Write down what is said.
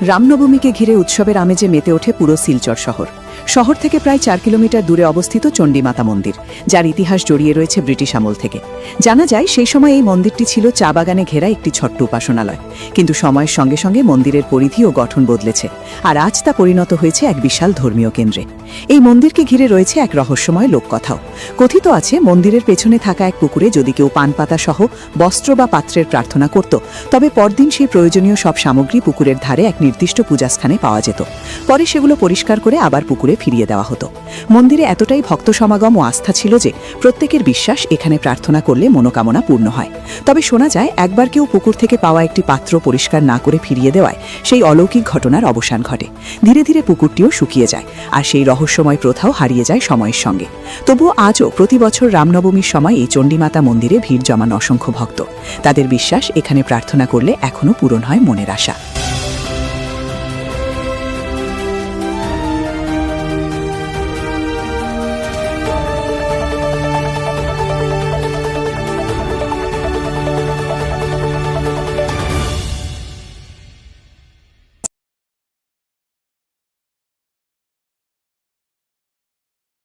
রামনবমীকে ঘিরে উৎসবের আমেজে মেতে ওঠে পুরো শিলচর শহর। শহর থেকে প্রায় 4 কিলোমিটার দূরে অবস্থিত চণ্ডীমাতা মন্দির, যার ইতিহাস জড়িয়ে রয়েছে ব্রিটিশ আমল থেকে। জানা যায় সেই সময় এই মন্দিরটি ছিল চা বাগানে ঘেরা একটি ছোট্ট উপাসনালয়, কিন্তু সময়ের সঙ্গে সঙ্গে মন্দিরের পরিধি ও গঠন বদলেছে, আর আজ তা পরিণত হয়েছে এক বিশাল ধর্মীয় কেন্দ্রে। এই মন্দিরকে ঘিরে রয়েছে এক রহস্যময় লোককথাও। কথিত আছে, মন্দিরের পেছনে থাকা এক পুকুরে যদি কেউ পান পাতা সহ বস্ত্র বা পাত্রের প্রার্থনা করত, তবে পরদিন সেই প্রয়োজনীয় সব সামগ্রী পুকুরের ধারে এক নির্দিষ্ট পূজাস্থানে পাওয়া যেত। পরে সেগুলো পরিষ্কার করে আবার পুকুরে ফিরিয়ে দেওয়া হতো। মন্দিরে এতটাই ভক্ত সমাগম ও আস্থা ছিল যে প্রত্যেকের বিশ্বাস এখানে প্রার্থনা করলে মনোকামনা পূর্ণ হয়। তবে শোনা যায়, একবার কেউ পুকুর থেকে পাওয়া একটি পাত্র পরিষ্কার না করে ফিরিয়ে দেওয়ায় সেই অলৌকিক ঘটনার অবসান ঘটে। ধীরে ধীরে পুকুরটিও শুকিয়ে যায়, আর সেই রহস্যময় প্রথাও হারিয়ে যায় সময়ের সঙ্গে। তবুও আজও প্রতি বছর রামনবমীর সময় এই চণ্ডীমাতা মন্দিরে ভিড় জমান অসংখ্য ভক্ত। তাদের বিশ্বাস, এখানে প্রার্থনা করলে এখনও পূরণ হয় মনের আশা।